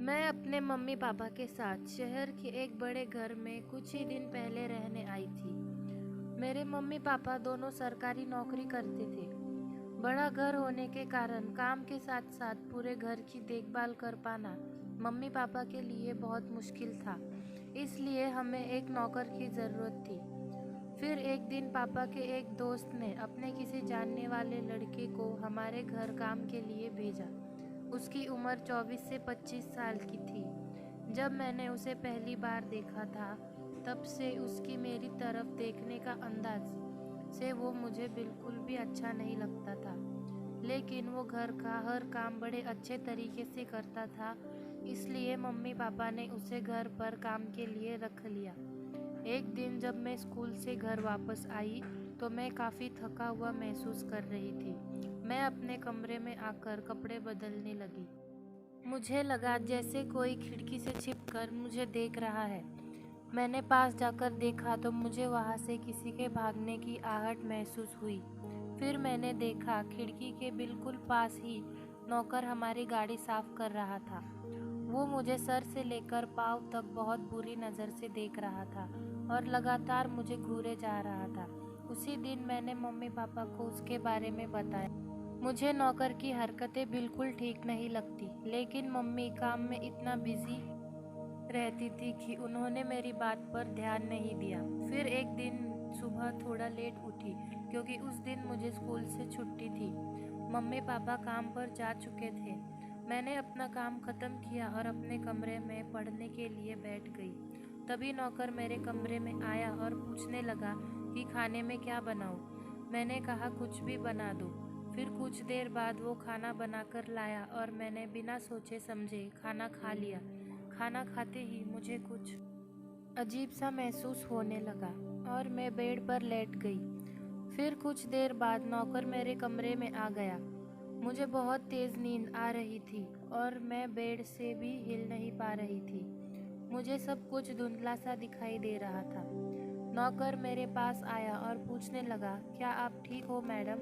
मैं अपने mummy papa के साथ शहर के एक बड़े घर में कुछ ही दिन पहले रहने आई थी। मेरे मम्मी पापा दोनों सरकारी नौकरी करते थे। बड़ा घर होने के कारण काम के साथ साथ पूरे घर की देखभाल कर पाना मम्मी पापा के लिए बहुत मुश्किल था। इसलिए हमें एक नौकर की ज़रूरत थी। फिर एक दिन पापा के एक दोस्त ने अपने किसी जानने वाले लड़के को हमारे घर काम के लिए भेजा। उसकी उम्र 24 से 25 साल की थी। जब मैंने उसे पहली बार देखा था, तब से उसकी मेरी तरफ देखने का अंदाज से वो मुझे बिल्कुल भी अच्छा नहीं लगता था। लेकिन वो घर का हर काम बड़े अच्छे तरीके से करता था, इसलिए मम्मी पापा ने उसे घर पर काम के लिए रख लिया। एक दिन जब मैं स्कूल से घर वापस आई तो मैं काफ़ी थका हुआ महसूस कर रही थी। मैं अपने कमरे में आकर कपड़े बदलने लगी। मुझे लगा जैसे कोई खिड़की से छिपकर मुझे देख रहा है। मैंने पास जाकर देखा तो मुझे वहाँ से किसी के भागने की आहट महसूस हुई। फिर मैंने देखा खिड़की के बिल्कुल पास ही नौकर हमारी गाड़ी साफ कर रहा था। वो मुझे सर से लेकर पाँव तक बहुत बुरी नज़र से देख रहा था और लगातार मुझे घूरे जा रहा था। उसी दिन मैंने मम्मी पापा को उसके बारे में बताया। मुझे नौकर की हरकतें बिल्कुल ठीक नहीं लगती, लेकिन मम्मी काम में इतना बिजी रहती थी कि उन्होंने मेरी बात पर ध्यान नहीं दिया। फिर एक दिन सुबह थोड़ा लेट उठी क्योंकि उस दिन मुझे स्कूल से छुट्टी थी। मम्मी पापा काम पर जा चुके थे। मैंने अपना काम ख़त्म किया और अपने कमरे में पढ़ने के लिए बैठ गई। तभी नौकर मेरे कमरे में आया और पूछने लगा कि खाने में क्या बनाऊँ। मैंने कहा कुछ भी बना दो। फिर कुछ देर बाद वो खाना बनाकर लाया और मैंने बिना सोचे समझे खाना खा लिया। खाना खाते ही मुझे कुछ अजीब सा महसूस होने लगा और मैं बेड पर लेट गई। फिर कुछ देर बाद नौकर मेरे कमरे में आ गया। मुझे बहुत तेज़ नींद आ रही थी और मैं बेड से भी हिल नहीं पा रही थी। मुझे सब कुछ धुंधला सा दिखाई दे रहा था। नौकर मेरे पास आया और पूछने लगा, क्या आप ठीक हो मैडम?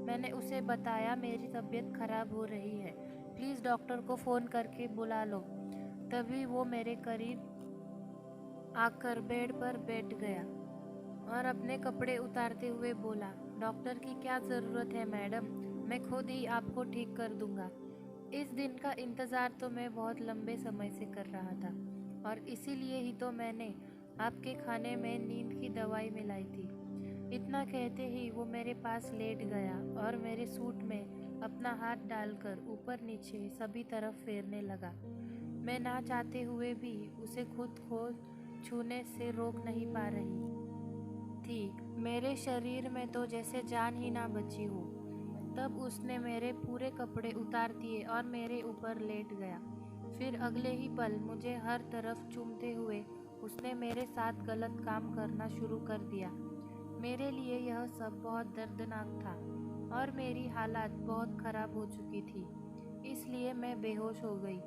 मैंने उसे बताया मेरी तबीयत खराब हो रही है, प्लीज़ डॉक्टर को फ़ोन करके बुला लो। तभी वो मेरे करीब आकर बेड पर बैठ गया और अपने कपड़े उतारते हुए बोला, डॉक्टर की क्या ज़रूरत है मैडम, मैं खुद ही आपको ठीक कर दूंगा। इस दिन का इंतज़ार तो मैं बहुत लंबे समय से कर रहा था और इसीलिए ही तो मैंने आपके खाने में नींद की दवाई मिलाई थी। इतना कहते ही वो मेरे पास लेट गया और मेरे सूट में अपना हाथ डालकर ऊपर नीचे सभी तरफ फेरने लगा। मैं ना चाहते हुए भी उसे खुद को छूने से रोक नहीं पा रही थी। मेरे शरीर में तो जैसे जान ही ना बची हो। तब उसने मेरे पूरे कपड़े उतार दिए और मेरे ऊपर लेट गया। फिर अगले ही पल मुझे हर तरफ चूमते हुए उसने मेरे साथ गलत काम करना शुरू कर दिया। मेरे लिए यह सब बहुत दर्दनाक था और मेरी हालत बहुत ख़राब हो चुकी थी, इसलिए मैं बेहोश हो गई।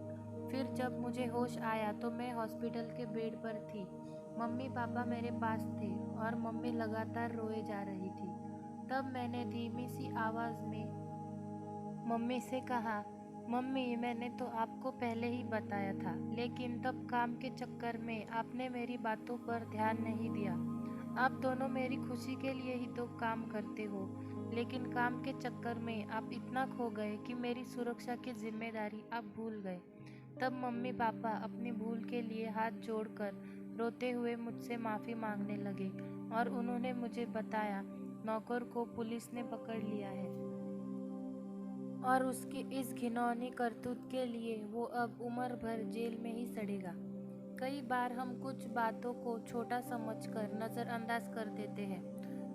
फिर जब मुझे होश आया तो मैं हॉस्पिटल के बेड पर थी। मम्मी पापा मेरे पास थे और मम्मी लगातार रोए जा रही थी। तब मैंने धीमी सी आवाज़ में मम्मी से कहा, मम्मी मैंने तो आपको पहले ही बताया था, लेकिन तब काम के चक्कर में आपने मेरी बातों पर ध्यान नहीं दिया। आप दोनों मेरी खुशी के लिए ही तो काम करते हो, लेकिन काम के चक्कर में आप इतना खो गए कि मेरी सुरक्षा की जिम्मेदारी आप भूल गए। तब मम्मी पापा अपनी भूल के लिए हाथ जोड़कर रोते हुए मुझसे माफ़ी मांगने लगे और उन्होंने मुझे बताया नौकर को पुलिस ने पकड़ लिया है और उसकी इस घिनौनी करतूत के लिए वो अब उम्र भर जेल में ही सड़ेगा। कई बार हम कुछ बातों को छोटा समझकर नज़रअंदाज कर देते हैं,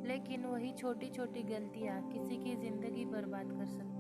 लेकिन वही छोटी छोटी गलतियाँ किसी की ज़िंदगी बर्बाद कर सकती हैं।